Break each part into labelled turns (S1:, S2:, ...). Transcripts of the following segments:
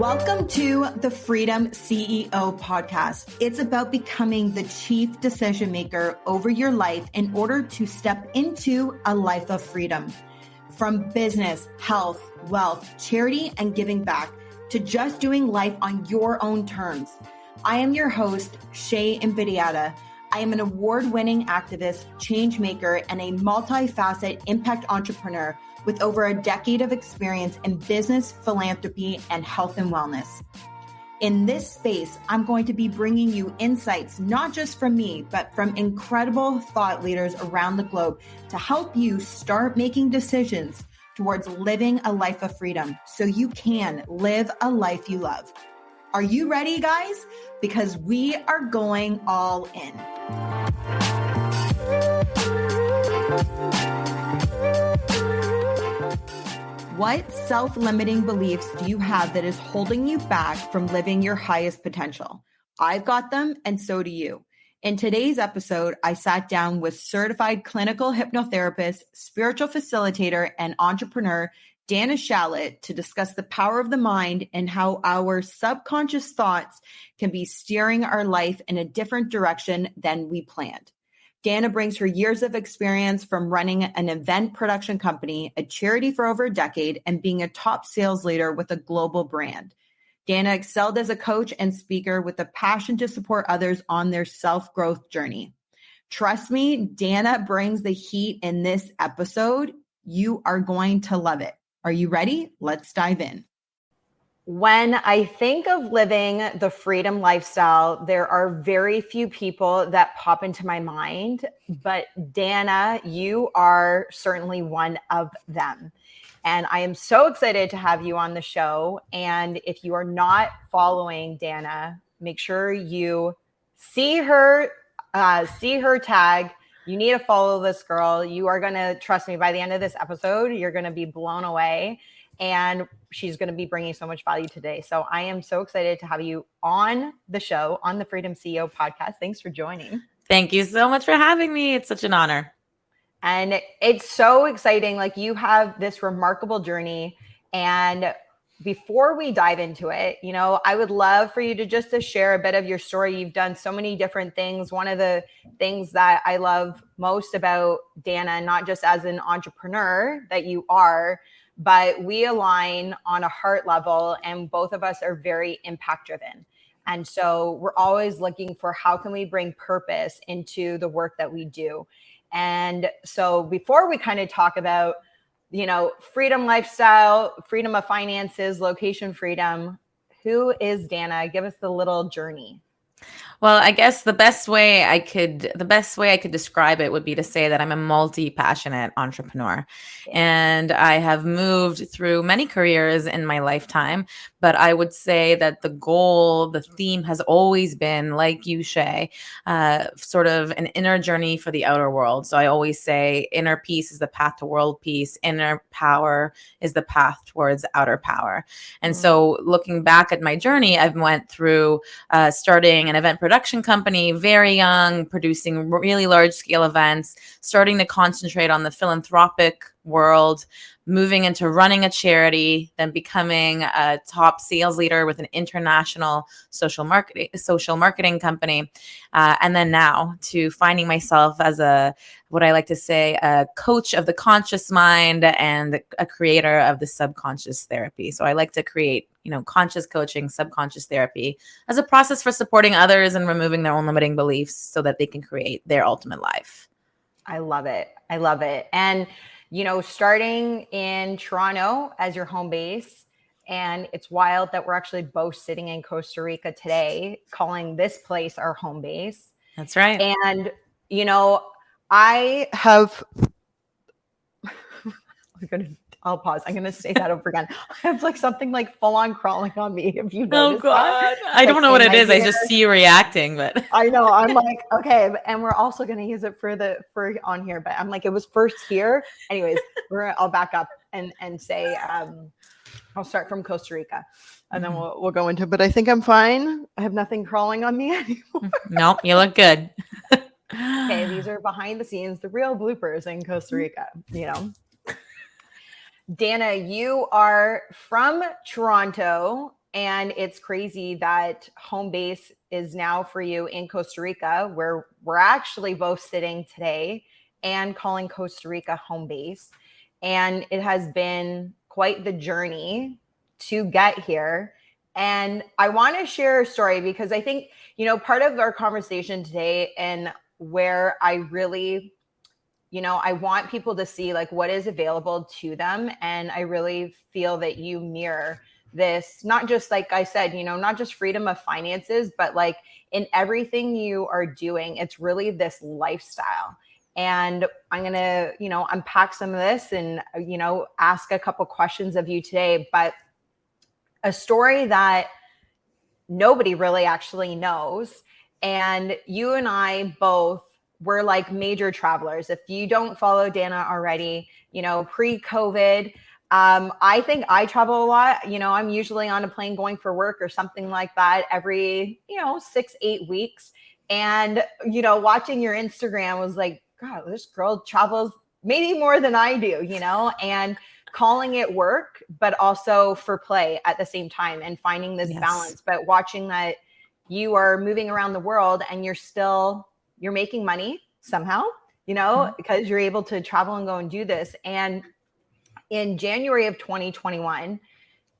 S1: Welcome to the Freedom CEO podcast. It's about becoming the chief decision maker over your life in order to step into a life of freedom. From business, health, wealth, charity, and giving back to just doing life on your own terms. I am your host, Shay Invidiata. I am an award-winning activist, change maker, and a multifaceted impact entrepreneur with over a decade of experience in business, philanthropy, and health and wellness. In this space, I'm going to be bringing you insights, not just from me, but from incredible thought leaders around the globe to help you start making decisions towards living a life of freedom so you can live a life you love. Are you ready, guys? Because we are going all in. What self-limiting beliefs do you have that is holding you back from living your highest potential? I've got them, and so do you. In today's episode, I sat down with certified clinical hypnotherapist, spiritual facilitator, and entrepreneur, Dana Shalit, to discuss the power of the mind and how our subconscious thoughts can be steering our life in a different direction than we planned. Dana brings her years of experience from running an event production company, a charity for over a decade, and being a top sales leader with a global brand. Dana excelled as a coach and speaker with a passion to support others on their self-growth journey. Trust me, Dana brings the heat in this episode. You are going to love it. Are you ready? Let's dive in. When I think of living the freedom lifestyle, there are very few people that pop into my mind, but Dana, you are certainly one of them. And I am so excited to have you on the show. And if you are not following Dana, make sure you see her tag. You need to follow this girl. You are going to, trust me, by the end of this episode, you're going to be blown away. And she's going to be bringing so much value today. So I am so excited to have you on the show, on the Freedom CEO podcast. Thanks for joining.
S2: Thank you so much for having me. It's such an honor.
S1: And it's so exciting. Like, you have this remarkable journey. And before we dive into it, I would love for you to share a bit of your story. You've done so many different things. One of the things that I love most about Dana, not just as an entrepreneur that you are, but we align on a heart level, and both of us are very impact driven. And so we're always looking for how can we bring purpose into the work that we do. And so before we kind of talk about, freedom lifestyle, freedom of finances, location freedom, who is Dana? Give us the little journey.
S2: Well, I guess the best way I could describe it would be to say that I'm a multi-passionate entrepreneur. And I have moved through many careers in my lifetime, but I would say that the theme has always been, like you, Shay, sort of an inner journey for the outer world. So I always say inner peace is the path to world peace. Inner power is the path towards outer power. And so looking back at my journey, I've went through starting an event production company, very young, producing really large scale events, starting to concentrate on the philanthropic world, moving into running a charity, then becoming a top sales leader with an international social marketing company. And then now to finding myself as what I like to say, a coach of the conscious mind and a creator of the subconscious therapy. So I like to create, conscious coaching, subconscious therapy as a process for supporting others and removing their own limiting beliefs so that they can create their ultimate life.
S1: I love it. And starting in Toronto as your home base, and it's wild that we're actually both sitting in Costa Rica today, calling this place our home base.
S2: That's right.
S1: And, I have, I'll pause. I'm going to say that over again. I have something full on crawling on me. If you notice that.
S2: I don't know what it is. I just see you reacting, but
S1: I know. I'm like, okay. And we're also going to use it for on here, but I'm like, it was first here. Anyways, I'll back up and say, I'll start from Costa Rica and then we'll go into, but I think I'm fine. I have nothing crawling on me anymore.
S2: Nope. You look good.
S1: Okay. These are behind the scenes, the real bloopers in Costa Rica, Dana, you are from Toronto And it's crazy that home base is now for you in Costa Rica, where we're actually both sitting today and calling Costa Rica home base. And it has been quite the journey to get here. And I want to share a story because I think, part of our conversation today and where I really, I want people to see like what is available to them. And I really feel that you mirror this, not just like I said, not just freedom of finances, but like in everything you are doing, it's really this lifestyle. And I'm going to, unpack some of this and, ask a couple questions of you today. But a story that nobody really actually knows. And you and I both were like major travelers. If you don't follow Dana already, pre-COVID, I think I travel a lot. I'm usually on a plane going for work or something like that every, 6-8 weeks. And, watching your Instagram was like, God, this girl travels maybe more than I do, and calling it work, but also for play at the same time and finding this balance. But watching that you are moving around the world and you're making money somehow, because you're able to travel and go and do this. And in January of 2021,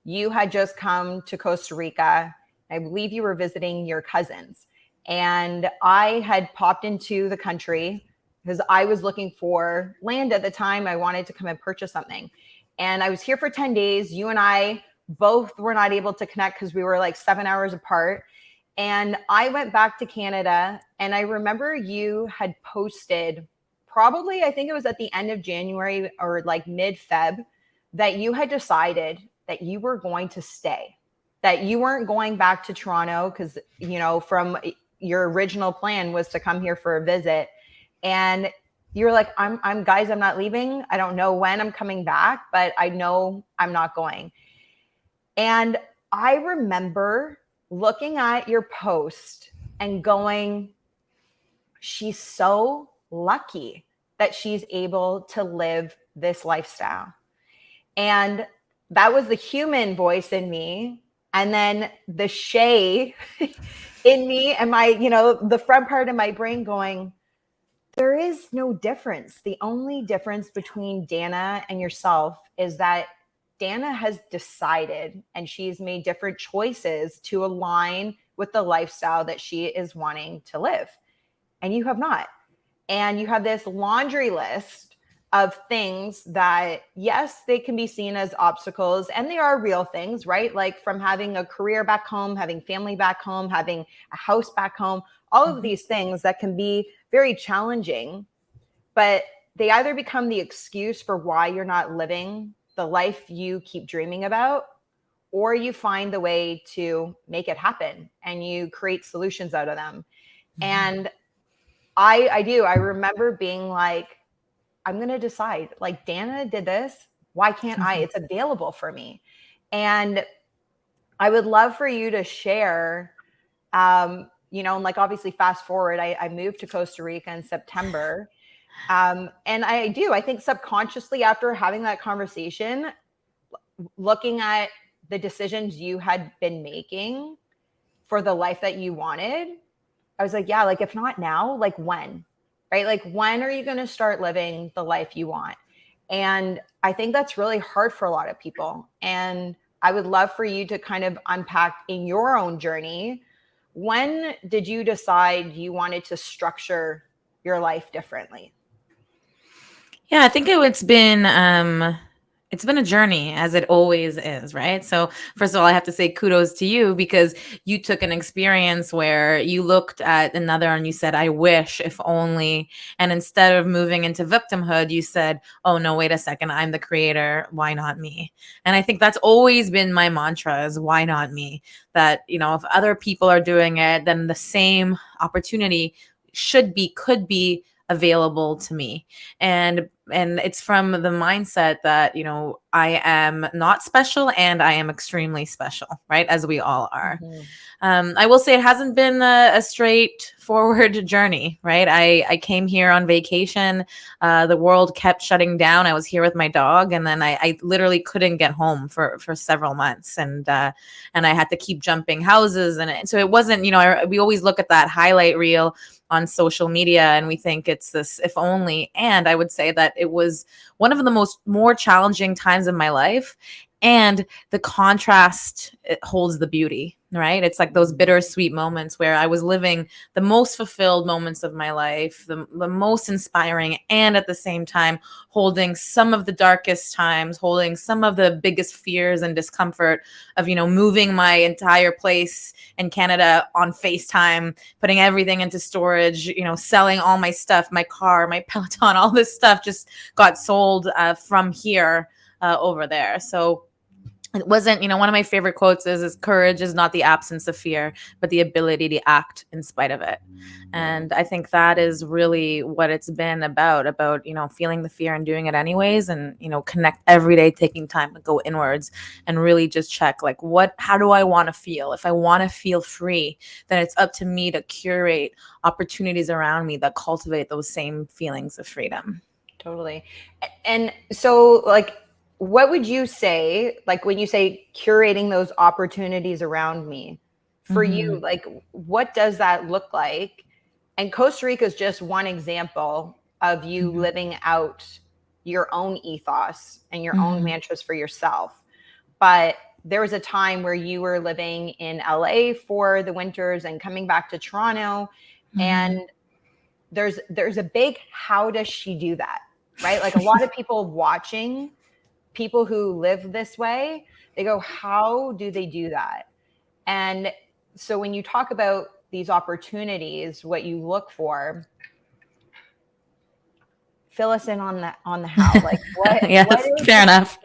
S1: you had just come to Costa Rica. I believe you were visiting your cousins. And I had popped into the country because I was looking for land at the time. I wanted to come and purchase something. And I was here for 10 days. You and I both were not able to connect because we were like 7 hours apart. And I went back to Canada. And I remember you had posted probably, I think it was at the end of January or like mid-Feb, that you had decided that you were going to stay, that you weren't going back to Toronto because, from your original plan was to come here for a visit. And you're like, I'm guys, I'm not leaving. I don't know when I'm coming back, but I know I'm not going. And I remember looking at your post and going, she's so lucky that she's able to live this lifestyle. And that was the human voice in me. And then the Shay in me and my, the front part of my brain going, there is no difference. The only difference between Dana and yourself is that Dana has decided and she's made different choices to align with the lifestyle that she is wanting to live. And you have not. And you have this laundry list of things that, yes, they can be seen as obstacles and they are real things, right? Like from having a career back home, having family back home, having a house back home, all of these things that can be very challenging, but they either become the excuse for why you're not living the life you keep dreaming about, or you find the way to make it happen and you create solutions out of them. And I do. I remember being like, I'm going to decide, like Dana did this. Why can't I? It's available for me. And I would love for you to share, and like obviously fast forward, I moved to Costa Rica in September. And I think subconsciously after having that conversation, looking at the decisions you had been making for the life that you wanted, I was like, yeah, like if not now, like when, right? Like when are you going to start living the life you want? And I think that's really hard for a lot of people. And I would love for you to kind of unpack in your own journey. When did you decide you wanted to structure your life differently?
S2: Yeah, I think it's been a journey, as it always is, right? So first of all, I have to say kudos to you because you took an experience where you looked at another and you said, I wish, if only. And instead of moving into victimhood, you said, oh no, wait a second, I'm the creator. Why not me? And I think that's always been my mantra is why not me? That, if other people are doing it, then the same opportunity could be available to me. And and it's from the mindset that, you know, I am not special and I am extremely special, right? As we all are. I will say it hasn't been a straightforward journey, right? I came here on vacation. The world kept shutting down. I was here with my dog, and then I literally couldn't get home for several months, and I had to keep jumping houses, and so it wasn't, you know, we always look at that highlight reel on social media and we think it's this if only. And I would say that it was one of the more challenging times in my life. And the contrast, it holds the beauty, right? It's like those bittersweet moments where I was living the most fulfilled moments of my life, the most inspiring, and at the same time, holding some of the darkest times, holding some of the biggest fears and discomfort of, you know, moving my entire place in Canada on FaceTime, putting everything into storage, you know, selling all my stuff, my car, my Peloton, all this stuff just got sold from here over there. So it wasn't, you know, one of my favorite quotes is courage is not the absence of fear, but the ability to act in spite of it. And I think that is really what it's been about, you know, feeling the fear and doing it anyways. And, you know, connect every day, taking time to go inwards and really just check like, how do I want to feel? If I want to feel free, then it's up to me to curate opportunities around me that cultivate those same feelings of freedom.
S1: Totally. And so like, what would you say, like when you say curating those opportunities around me for you, like what does that look like? And Costa Rica is just one example of you living out your own ethos and your own mantras for yourself. But there was a time where you were living in LA for the winters and coming back to Toronto. And there's a big, how does she do that? Right? Like a lot of people watching people who live this way, they go, how do they do that? And so when you talk about these opportunities, what you look for, fill us in on the how. Like what?
S2: Yes,
S1: what is
S2: fair enough.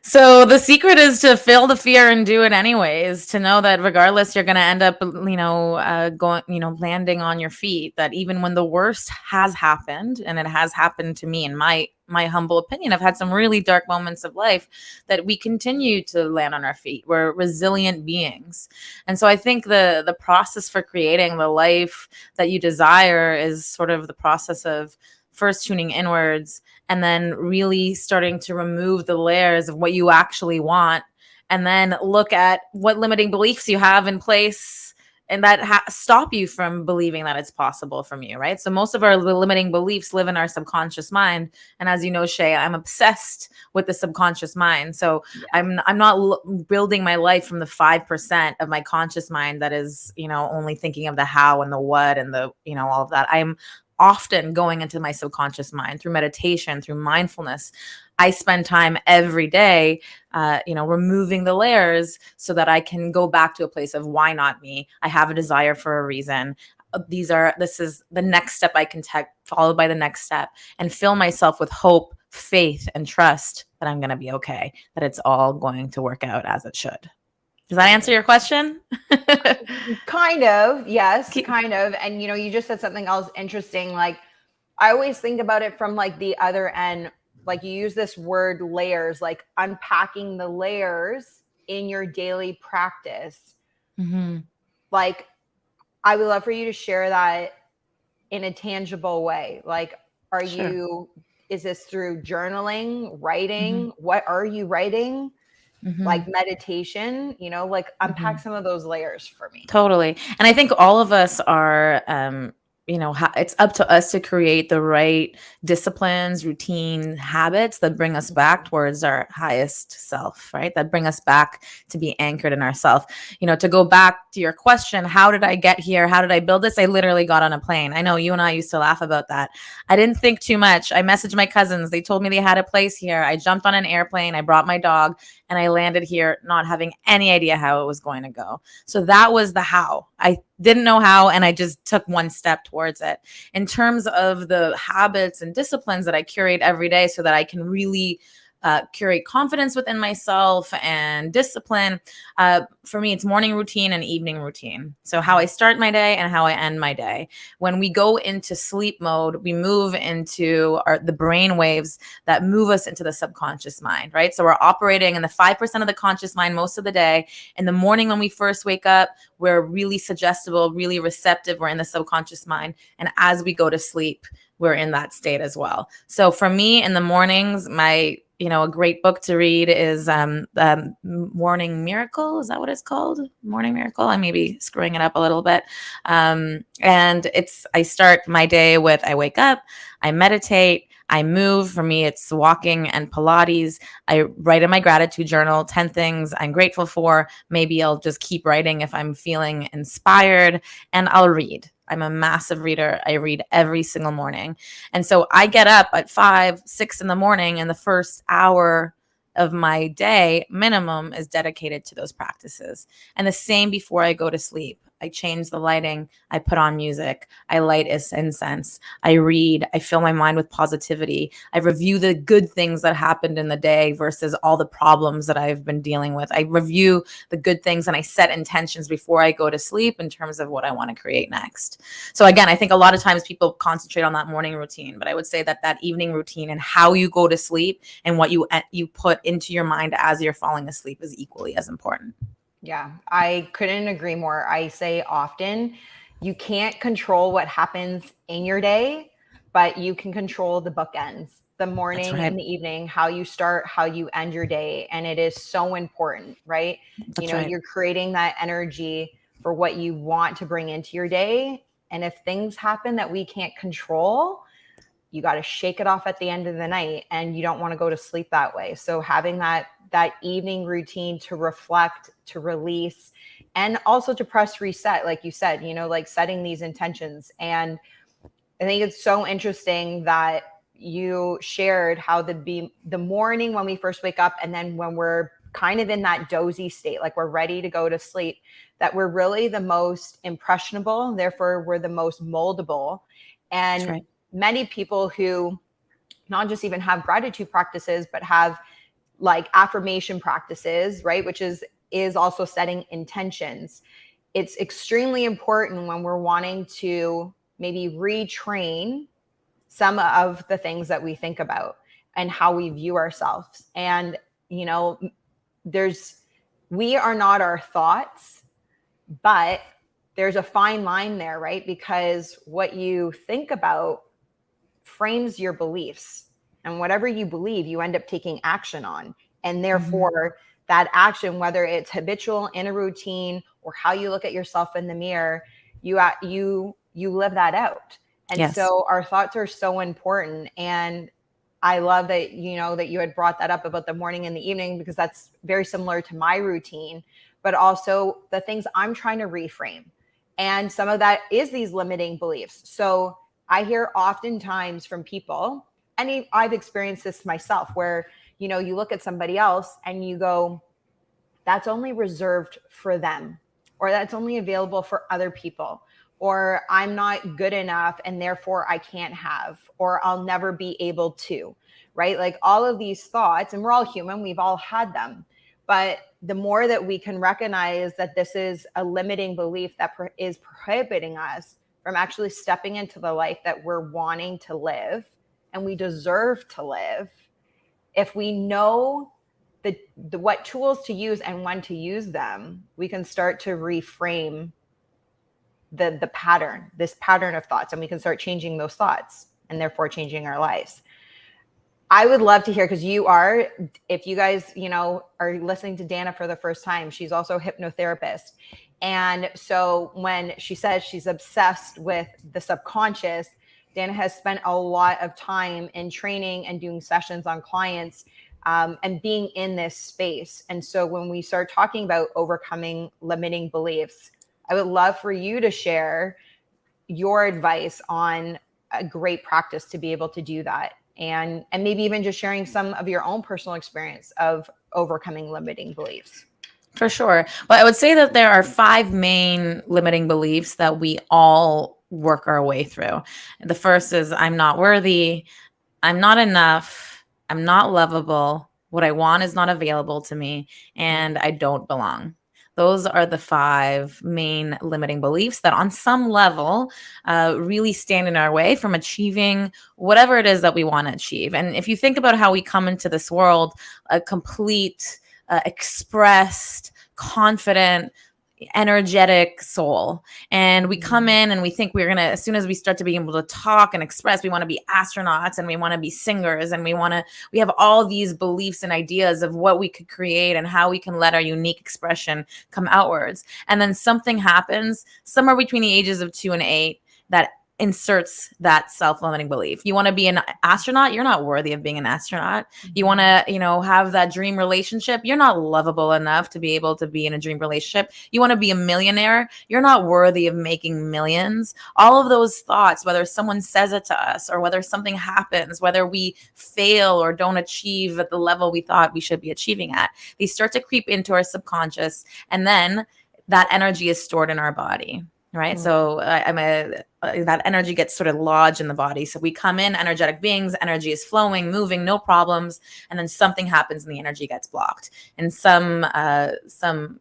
S2: So the secret is to feel the fear and do it anyways, to know that regardless, you're going to end up, you know, landing on your feet, that even when the worst has happened, and it has happened to me in my humble opinion, I've had some really dark moments of life, that we continue to land on our feet. We're resilient beings. And so I think the process for creating the life that you desire is sort of the process of first tuning inwards and then really starting to remove the layers of what you actually want, and then look at what limiting beliefs you have in place and that stop you from believing that it's possible from you, right? So most of our limiting beliefs live in our subconscious mind. And as you know, Shay, I'm obsessed with the subconscious mind. So I'm not building my life from the 5% of my conscious mind that is, you know, only thinking of the how and the what and the, you know, all of that. I'm often going into my subconscious mind through meditation, through mindfulness. I spend time every day, removing the layers so that I can go back to a place of why not me? I have a desire for a reason. This is the next step I can take, followed by the next step, and fill myself with hope, faith, and trust that I'm going to be okay, that it's all going to work out as it should. Does that answer your question?
S1: Kind of, yes, kind of. And, you know, you just said something else interesting. Like, I always think about it from like the other end. Like you use this word layers, like unpacking the layers in your daily practice. Like, I would love for you to share that in a tangible way. Like, is this through journaling, writing? What are you writing? Like meditation, you know, like unpack some of those layers for me.
S2: Totally. And I think all of us are, it's up to us to create the right disciplines, routine, habits that bring us back towards our highest self, right? That bring us back to be anchored in ourself. You know, to go back to your question, how did I get here? How did I build this? I literally got on a plane. I know you and I used to laugh about that. I didn't think too much. I messaged my cousins. They told me they had a place here. I jumped on an airplane. I brought my dog and I landed here not having any idea how it was going to go. So that was the how. I didn't know how, and I just took one step towards it. In terms of the habits and disciplines that I curate every day so that I can really curate confidence within myself and discipline. For me, it's morning routine and evening routine. So how I start my day and how I end my day. When we go into sleep mode, we move into the brain waves that move us into the subconscious mind, right? So we're operating in the 5% of the conscious mind most of the day. In the morning when we first wake up, we're really suggestible, really receptive. We're in the subconscious mind. And as we go to sleep, we're in that state as well. So for me in the mornings, a great book to read is Morning Miracle. Is that what it's called? Morning Miracle. I may be screwing it up a little bit. And I start my day with, I wake up, I meditate, I move. For me, it's walking and Pilates. I write in my gratitude journal 10 things I'm grateful for. Maybe I'll just keep writing if I'm feeling inspired, and I'll read. I'm a massive reader. I read every single morning. And so I get up at 5, 6 in the morning, and the first hour of my day minimum is dedicated to those practices. And the same before I go to sleep. I change the lighting. I put on music. I light incense. I read. I fill my mind with positivity. I review the good things that happened in the day versus all the problems that I've been dealing with. I review the good things and I set intentions before I go to sleep in terms of what I want to create next. So again, I think a lot of times people concentrate on that morning routine, but I would say that evening routine and how you go to sleep and what you put into your mind as you're falling asleep is equally as important.
S1: Yeah, I couldn't agree more. I say often, you can't control what happens in your day, but you can control the bookends, the morning and the evening, how you start, how you end your day. And it is so important, right? You're creating that energy for what you want to bring into your day. And if things happen that we can't control, you got to shake it off at the end of the night, and you don't want to go to sleep that way. So having that evening routine to reflect, to release, and also to press reset, like you said, like setting these intentions. And I think it's so interesting that you shared how the morning when we first wake up, and then when we're kind of in that dozy state, like we're ready to go to sleep, that we're really the most impressionable, therefore we're the most moldable. And many people who not just even have gratitude practices, but have like affirmation practices, right? Which is also setting intentions. It's extremely important when we're wanting to maybe retrain some of the things that we think about and how we view ourselves. And, we are not our thoughts, but there's a fine line there, right? Because what you think about frames your beliefs, and whatever you believe, you end up taking action on. And therefore, that action, whether it's habitual, in a routine, or how you look at yourself in the mirror, you live that out. And so our thoughts are so important. And I love that, that you had brought that up about the morning and the evening, because that's very similar to my routine, but also the things I'm trying to reframe. And some of that is these limiting beliefs. So I hear oftentimes from people, and I've experienced this myself, where, you look at somebody else and you go, that's only reserved for them, or that's only available for other people, or I'm not good enough and therefore I can't have, or I'll never be able to, right? Like all of these thoughts, and we're all human, we've all had them. But the more that we can recognize that this is a limiting belief that is prohibiting us from actually stepping into the life that we're wanting to live and we deserve to live, if we know the what tools to use and when to use them, we can start to reframe the pattern, this pattern of thoughts, and we can start changing those thoughts and therefore changing our lives. I would love to hear, because if you guys, are listening to Dana for the first time, she's also a hypnotherapist. And so when she says she's obsessed with the subconscious, Dana has spent a lot of time in training and doing sessions on clients, and being in this space. And so when we start talking about overcoming limiting beliefs, I would love for you to share your advice on a great practice to be able to do that. And maybe even just sharing some of your own personal experience of overcoming limiting beliefs.
S2: For sure. Well, I would say that there are 5 main limiting beliefs that we all work our way through. The first is, I'm not worthy, I'm not enough, I'm not lovable, what I want is not available to me, and I don't belong. Those are the 5 main limiting beliefs that on some level really stand in our way from achieving whatever it is that we want to achieve. And if you think about how we come into this world, a complete, expressed, confident, energetic soul, and we come in and we think we're gonna, as soon as we start to be able to talk and express, we want to be astronauts and we want to be singers, and we have all these beliefs and ideas of what we could create and how we can let our unique expression come outwards. And then something happens somewhere between the ages of 2 and 8 that inserts that self-limiting belief. You want to be an astronaut? You're not worthy of being an astronaut. You want to, have that dream relationship? You're not lovable enough to be able to be in a dream relationship. You want to be a millionaire? You're not worthy of making millions. All of those thoughts, whether someone says it to us or whether something happens, whether we fail or don't achieve at the level we thought we should be achieving at, they start to creep into our subconscious, and then that energy is stored in our body. Right. So that energy gets sort of lodged in the body. So we come in energetic beings, energy is flowing, moving, no problems. And then something happens and the energy gets blocked. In some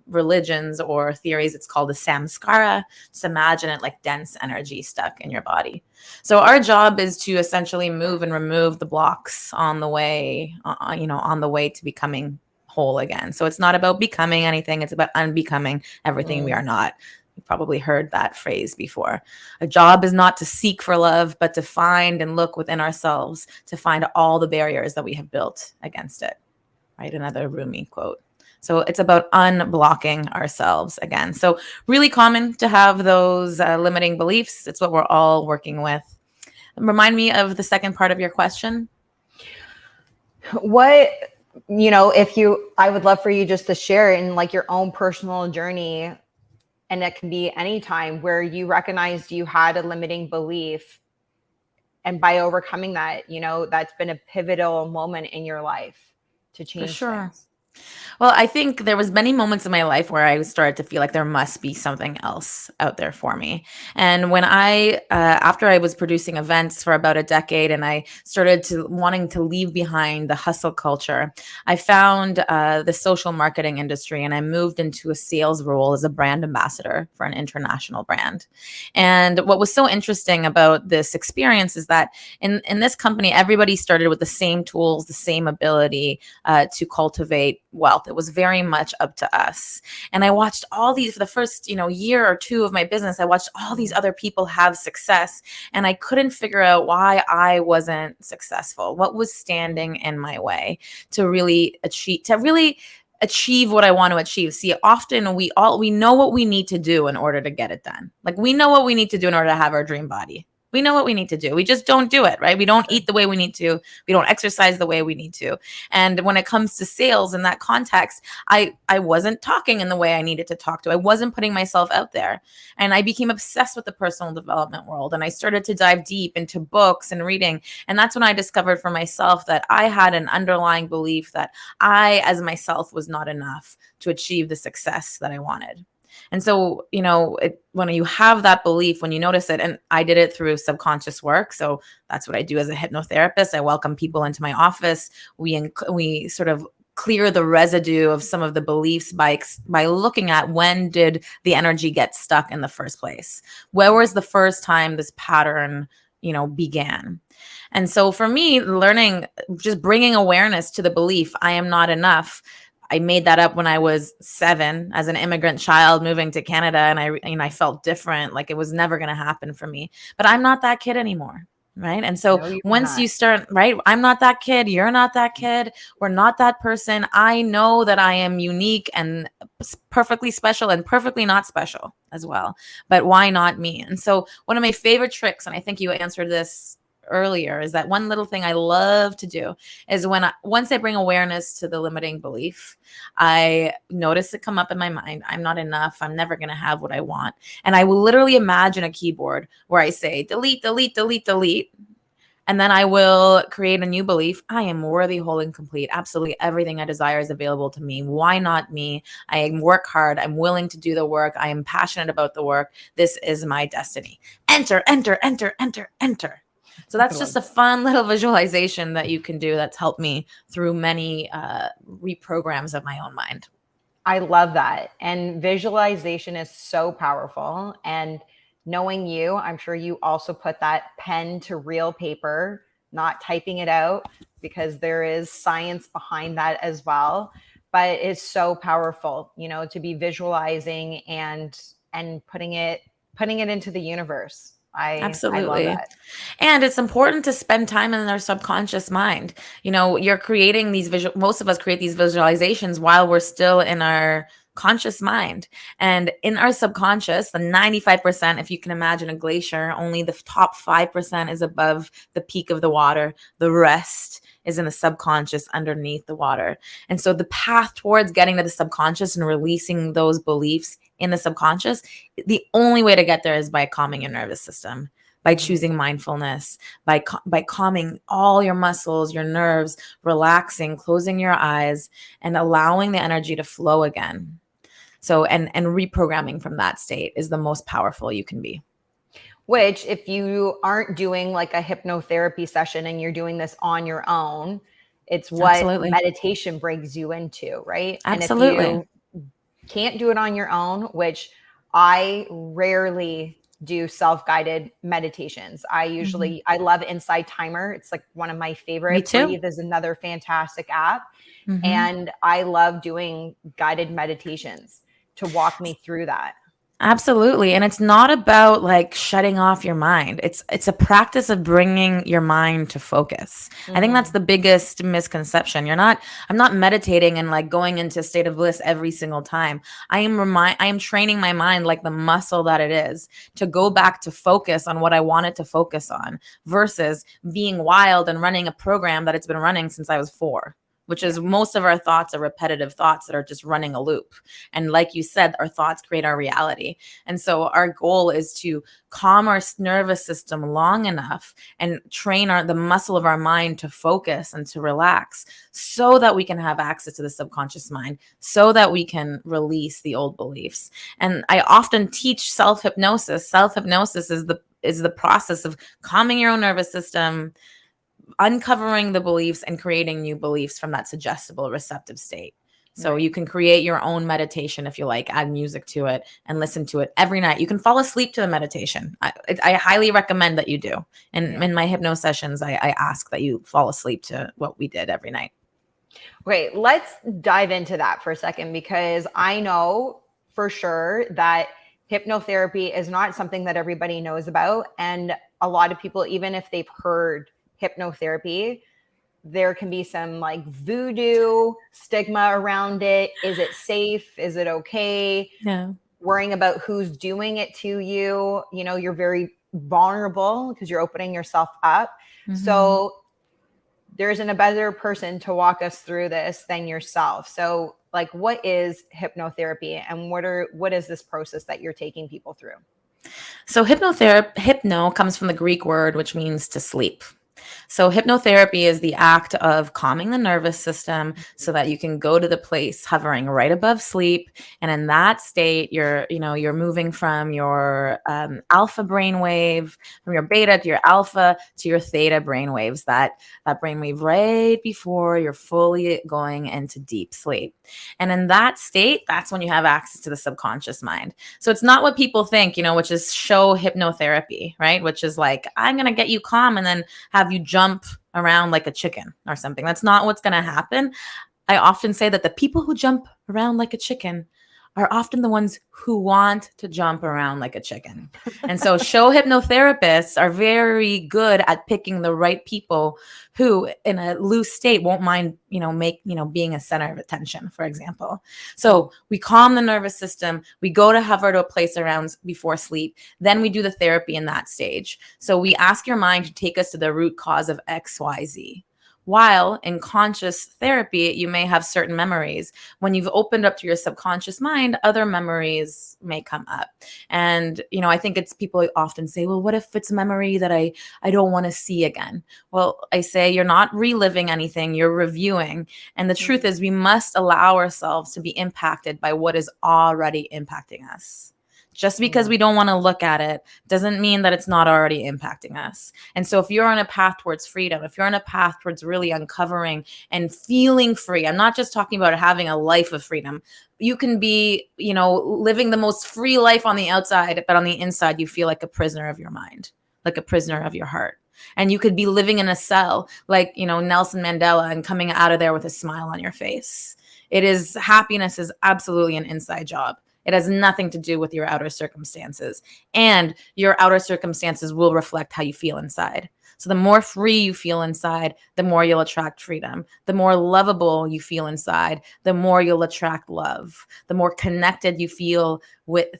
S2: religions or theories, it's called a samskara. Just imagine it like dense energy stuck in your body. So our job is to essentially move and remove the blocks on the way, on the way to becoming whole again. So it's not about becoming anything. It's about unbecoming everything we are not. You've probably heard that phrase before. A job is not to seek for love, but to find and look within ourselves to find all the barriers that we have built against it. Right? Another Rumi quote. So it's about unblocking ourselves again. So really common to have those limiting beliefs. It's what we're all working with. Remind me of the second part of your question.
S1: What, I would love for you just to share in like your own personal journey. And it can be any time where you recognized you had a limiting belief. And by overcoming that, that's been a pivotal moment in your life to change things.
S2: Well, I think there was many moments in my life where I started to feel like there must be something else out there for me. And when after I was producing events for about a decade and I started to wanting to leave behind the hustle culture, I found the social marketing industry and I moved into a sales role as a brand ambassador for an international brand. And what was so interesting about this experience is that in this company, everybody started with the same tools, the same ability to cultivate wealth. It was very much up to us. And I watched all these, for the first, year or two of my business, I watched all these other people have success. And I couldn't figure out why I wasn't successful. What was standing in my way to really achieve what I want to achieve. See, often we know what we need to do in order to get it done. Like we know what we need to do in order to have our dream body. We know what we need to do. We just don't do it, right? We don't eat the way we need to. We don't exercise the way we need to. And when it comes to sales in that context, I wasn't talking in the way I needed to talk to. I wasn't putting myself out there. And I became obsessed with the personal development world. And I started to dive deep into books and reading. And that's when I discovered for myself that I had an underlying belief that I, as myself, was not enough to achieve the success that I wanted. And so, when you have that belief, when you notice it, and I did it through subconscious work. So that's what I do as a hypnotherapist. I welcome people into my office. We sort of clear the residue of some of the beliefs by looking at when did the energy get stuck in the first place? Where was the first time this pattern, began? And so for me, learning, just bringing awareness to the belief, I am not enough. I made that up when I was 7 as an immigrant child moving to Canada. And I felt different. Like it was never going to happen for me, but I'm not that kid anymore. Right. And so once you start, right, I'm not that kid. You're not that kid. We're not that person. I know that I am unique and perfectly special and perfectly not special as well. But why not me? And so one of my favorite tricks, and I think you answered this earlier, is that one little thing I love to do is once I bring awareness to the limiting belief, I notice it come up in my mind. I'm not enough. I'm never going to have what I want. And I will literally imagine a keyboard where I say, delete, delete, delete, delete. And then I will create a new belief. I am worthy, whole, and complete. Absolutely everything I desire is available to me. Why not me? I work hard. I'm willing to do the work. I am passionate about the work. This is my destiny. Enter, enter, enter, enter, enter. So that's just a fun little visualization that you can do that's helped me through many reprograms of my own mind.
S1: I love that. And visualization is so powerful. And knowing you, I'm sure you also put that pen to real paper, not typing it out, because there is science behind that as well. But it's so powerful, to be visualizing and putting it into the universe. I love
S2: Absolutely.
S1: that.
S2: And it's important to spend time in our subconscious mind. You're creating these most of us create these visualizations while we're still in our conscious mind. And in our subconscious, the 95%, if you can imagine a glacier, only the top 5% is above the peak of the water. The rest is in the subconscious underneath the water. And so the path towards getting to the subconscious and releasing those beliefs in the subconscious, the only way to get there is by calming your nervous system, by choosing mindfulness, by calming all your muscles, your nerves, relaxing, closing your eyes, and allowing the energy to flow again. So, and reprogramming from that state is the most powerful you can be.
S1: Which, if you aren't doing like a hypnotherapy session and you're doing this on your own, it's what
S2: Absolutely.
S1: meditation brings you into, right?
S2: Absolutely.
S1: And if you can't do it on your own, which I rarely do self-guided meditations. I love Inside Timer. It's like one of my favorite.
S2: Me too.
S1: Breathe is another fantastic app. And I love doing guided meditations to walk me through that.
S2: Absolutely. And it's not about like shutting off your mind. It's a practice of bringing your mind to focus. I think that's the biggest misconception. I'm not meditating and like going into a state of bliss every single time. I am training my mind like the muscle that it is to go back to focus on what I want it to focus on versus being wild and running a program that it's been running since I was 4. Which is most of our thoughts are repetitive thoughts that are just running a loop. And like you said, our thoughts create our reality. And so our goal is to calm our nervous system long enough and train the muscle of our mind to focus and to relax so that we can have access to the subconscious mind, so that we can release the old beliefs. And I often teach self-hypnosis. Self-hypnosis is the process of calming your own nervous system, uncovering the beliefs and creating new beliefs from that suggestible receptive state. So you can create your own meditation if you like, add music to it and listen to it every night. You can fall asleep to the meditation. I highly recommend that you do. And in my hypno sessions, I ask that you fall asleep to what we did every night.
S1: Great. Let's dive into that for a second, because I know for sure that hypnotherapy is not something that everybody knows about. And a lot of people, even if they've heard hypnotherapy, there can be some like voodoo stigma around it. Is it safe? Is it okay?
S2: Yeah.
S1: Worrying about who's doing it to you. You're very vulnerable because you're opening yourself up. So there isn't a better person to walk us through this than yourself. So like, what is hypnotherapy and what is this process that you're taking people through?
S2: So hypno comes from the Greek word, which means to sleep. So hypnotherapy is the act of calming the nervous system so that you can go to the place hovering right above sleep. And in that state, you're moving from your alpha brainwave, from your beta to your alpha to your theta brainwaves, that brainwave right before you're fully going into deep sleep. And in that state, that's when you have access to the subconscious mind. So it's not what people think, which is show hypnotherapy, right? Which is like, I'm going to get you calm and then have you jump around like a chicken or something. That's not what's going to happen. I often say that the people who jump around like a chicken are often the ones who want to jump around like a chicken. And so show hypnotherapists are very good at picking the right people who in a loose state won't mind, being a center of attention, for example. So we calm the nervous system. We go to hover to a place around before sleep. Then we do the therapy in that stage. So we ask your mind to take us to the root cause of XYZ. While in conscious therapy, you may have certain memories. When you've opened up to your subconscious mind, other memories may come up. And, I think it's people often say, well, what if it's a memory that I don't want to see again? Well, I say you're not reliving anything, you're reviewing. And the truth is we must allow ourselves to be impacted by what is already impacting us. Just because we don't want to look at it doesn't mean that it's not already impacting us. And so if you're on a path towards freedom, if you're on a path towards really uncovering and feeling free, I'm not just talking about having a life of freedom. You can be, living the most free life on the outside, but on the inside, you feel like a prisoner of your mind, like a prisoner of your heart. And you could be living in a cell like, Nelson Mandela and coming out of there with a smile on your face. Happiness is absolutely an inside job. It has nothing to do with your outer circumstances, and your outer circumstances will reflect how you feel inside. So the more free you feel inside, the more you'll attract freedom. The more lovable you feel inside, the more you'll attract love. The more connected you feel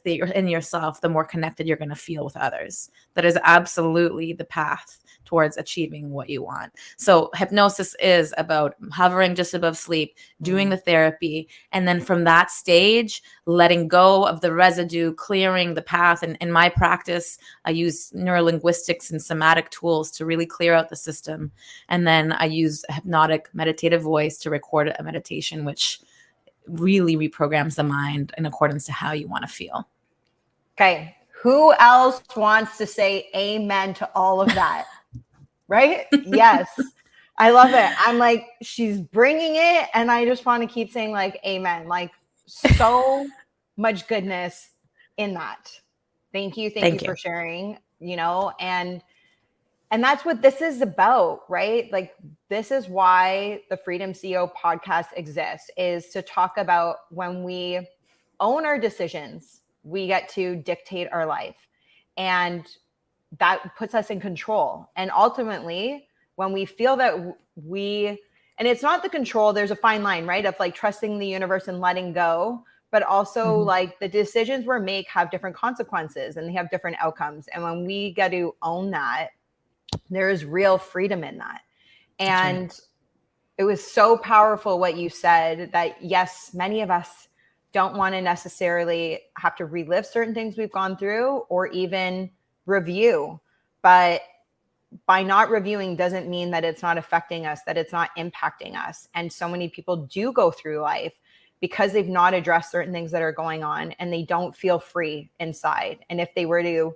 S2: in yourself, the more connected you're going to feel with others. That is absolutely the path towards achieving what you want. So hypnosis is about hovering just above sleep, doing the therapy, and then from that stage, letting go of the residue, clearing the path. And in my practice, I use neurolinguistics and somatic tools to really clear out the system. And then I use a hypnotic meditative voice to record a meditation, which really reprograms the mind in accordance to how you want to feel.
S1: Okay. Who else wants to say amen to all of that? Right? Yes. I love it. I'm like, she's bringing it. And I just want to keep saying like, amen. Like so much goodness in that. Thank you. Thank you for sharing, and that's what this is about, right? Like this is why the Freedom CEO podcast exists, is to talk about when we own our decisions, we get to dictate our life. And that puts us in control. And ultimately, when we feel that and it's not the control, there's a fine line, right? Of like trusting the universe and letting go, but also like the decisions we make have different consequences and they have different outcomes. And when we get to own that, there is real freedom in that. And it was so powerful what you said, that yes, many of us don't want to necessarily have to relive certain things we've gone through or even review, but by not reviewing doesn't mean that it's not affecting us, that it's not impacting us. And so many people do go through life because they've not addressed certain things that are going on and they don't feel free inside. And if they were to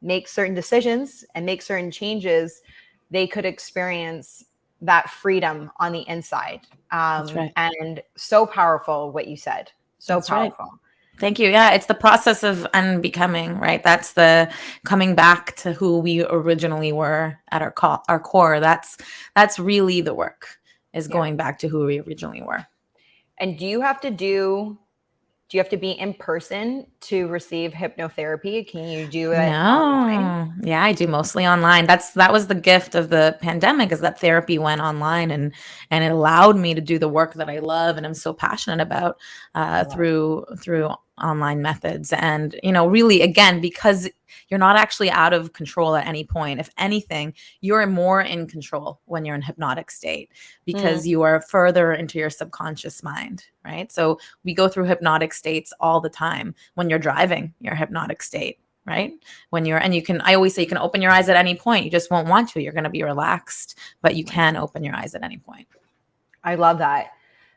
S1: make certain decisions and make certain changes, they could experience that freedom on the inside.
S2: That's right.
S1: And so powerful what you said. So
S2: That's
S1: powerful.
S2: Right. Thank you. Yeah, it's the process of unbecoming, right? That's the coming back to who we originally were at our core. That's really the work, is going back to who we originally were.
S1: And do you have to be in person to receive hypnotherapy? Can you do it online?
S2: Yeah, I do mostly online. That was the gift of the pandemic, is that therapy went online and it allowed me to do the work that I love and I'm so passionate about through online methods. And, really, again, because you're not actually out of control at any point. If anything, you're more in control when you're in hypnotic state, because you are further into your subconscious mind, right? So we go through hypnotic states all the time. When you're driving, your hypnotic state, right? I always say you can open your eyes at any point. You just won't want to. You're going to be relaxed, but you can open your eyes at any point.
S1: I love that.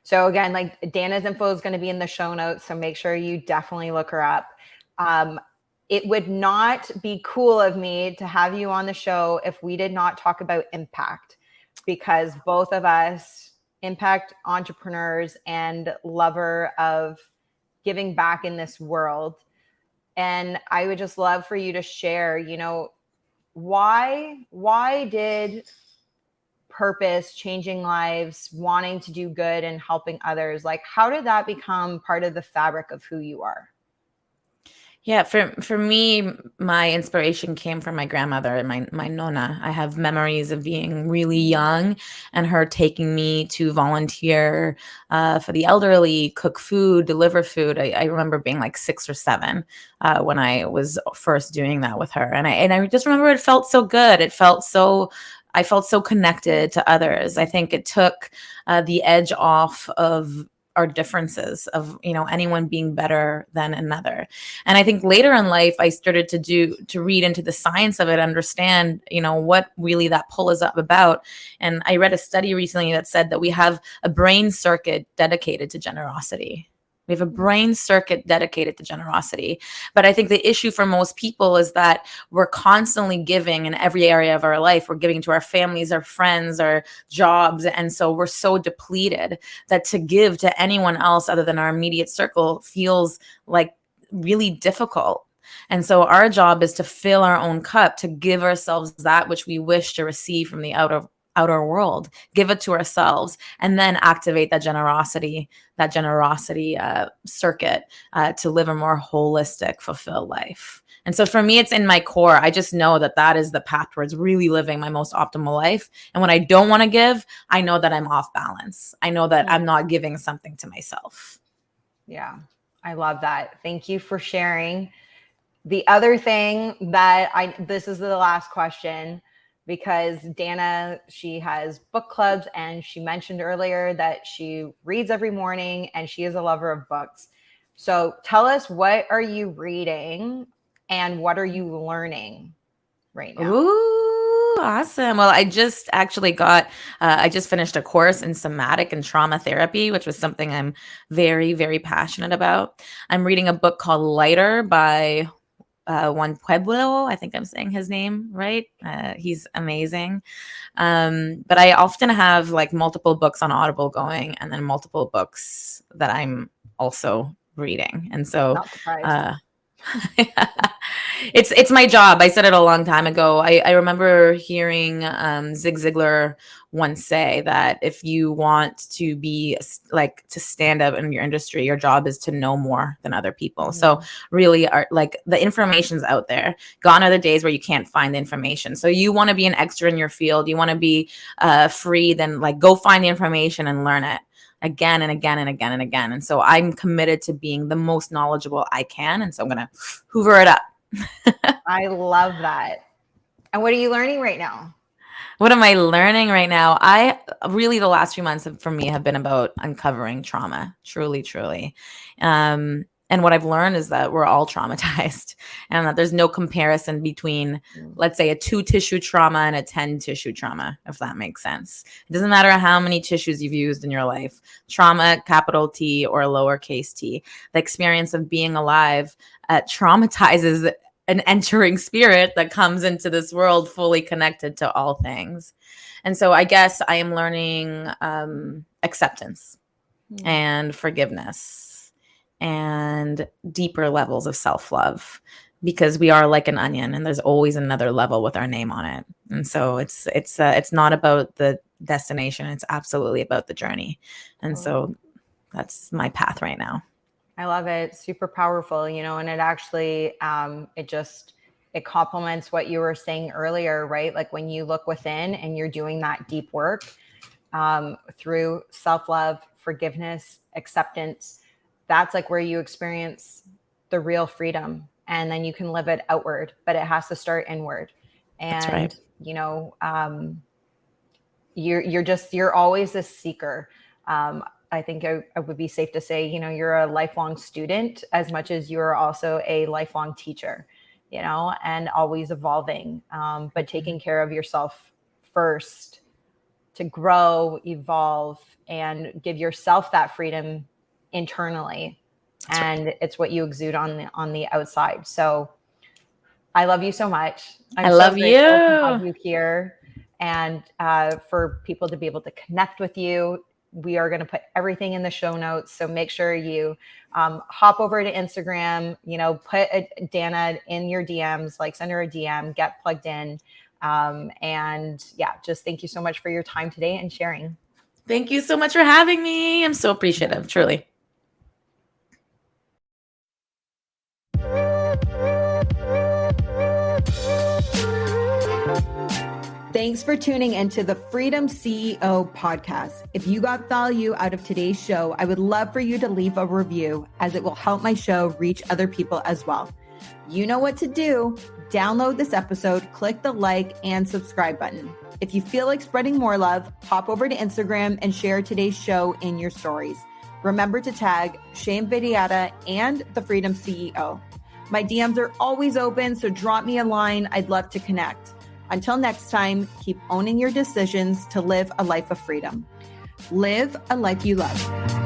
S1: So again, like Dana's info is going to be in the show notes. So make sure you definitely look her up. It would not be cool of me to have you on the show if we did not talk about impact, because both of us impact entrepreneurs and lover of giving back in this world. And I would just love for you to share, why did purpose, changing lives, wanting to do good and helping others, like how did that become part of the fabric of who you are?
S2: Yeah, for me, my inspiration came from my grandmother and my nonna. I have memories of being really young and her taking me to volunteer for the elderly, cook food, deliver food. I remember being like 6 or 7 when I was first doing that with her, and I just remember it felt so good. I felt so connected to others. I think it took the edge off of our differences, of anyone being better than another. And I think later in life I started to read into the science of it, understand what really that pull is up about. And I read a study recently that said that we have a brain circuit dedicated to generosity. We have a brain circuit dedicated to generosity. But I think the issue for most people is that we're constantly giving in every area of our life. We're giving to our families, our friends, our jobs. And so we're so depleted that to give to anyone else other than our immediate circle feels like really difficult. And so our job is to fill our own cup, to give ourselves that which we wish to receive from the outer world, give it to ourselves, and then activate that generosity circuit to live a more holistic, fulfilled life. And so for me, it's in my core. I just know that that is the path towards really living my most optimal life. And when I don't want to give, I know that I'm off balance. I know that I'm not giving something to myself.
S1: Yeah, I love that. Thank you for sharing. The other thing that this is the last question, because Dana, she has book clubs, and she mentioned earlier that she reads every morning and she is a lover of books. So tell us, what are you reading and what are you learning right now?
S2: Ooh, awesome. Well, I just actually I just finished a course in somatic and trauma therapy, which was something I'm very, very passionate about. I'm reading a book called Lighter by Juan Pueblo. I think I'm saying his name right. He's amazing. But I often have like multiple books on Audible going, and then multiple books that I'm also reading. And so,
S1: Not surprised.
S2: it's my job. I said it a long time ago. I remember hearing Zig Ziglar once say that if you want to be like to stand up in your industry, your job is to know more than other people. Mm-hmm. So really, the information's out there. Gone are the days where you can't find the information. So you want to be an expert in your field. You want to be free. Then like go find the information and learn it again and again and again and again. And so I'm committed to being the most knowledgeable I can. And so I'm going to hoover it up.
S1: I love that. And what are you learning right now?
S2: What am I learning right now? The last few months for me have been about uncovering trauma, truly, truly. And what I've learned is that we're all traumatized, and that there's no comparison between, let's say, a 2-tissue trauma and a 10-tissue trauma, if that makes sense. It doesn't matter how many tissues you've used in your life. Trauma, capital T or lowercase t. The experience of being alive traumatizes an entering spirit that comes into this world fully connected to all things. And so I guess I am learning acceptance and forgiveness and deeper levels of self-love, because we are like an onion and there's always another level with our name on it. And so it's not about the destination. It's absolutely about the journey. And so that's my path right now.
S1: I love it. Super powerful, and it actually, it complements what you were saying earlier, right? Like when you look within and you're doing that deep work through self-love, forgiveness, acceptance, that's like where you experience the real freedom, and then you can live it outward, but it has to start inward. And,
S2: that's right.
S1: You're always a seeker. I think it would be safe to say, you're a lifelong student as much as you're also a lifelong teacher, and always evolving, but taking care of yourself first to grow, evolve, and give yourself that freedom internally. That's and right. It's what you exude on the outside. So I love you so much.
S2: I love you.
S1: To have you here, and for people to be able to connect with you. We are going to put everything in the show notes. So make sure you hop over to Instagram, put Dana in your DMs, like send her a DM, get plugged in. And yeah, just thank you so much for your time today and sharing.
S2: Thank you so much for having me. I'm so appreciative, truly.
S1: Thanks for tuning into the Freedom CEO podcast. If you got value out of today's show, I would love for you to leave a review, as it will help my show reach other people as well. You know what to do. Download this episode, click the like and subscribe button. If you feel like spreading more love, hop over to Instagram and share today's show in your stories. Remember to tag Shane Vidiata and the Freedom CEO. My DMs are always open, so drop me a line. I'd love to connect. Until next time, keep owning your decisions to live a life of freedom. Live a life you love.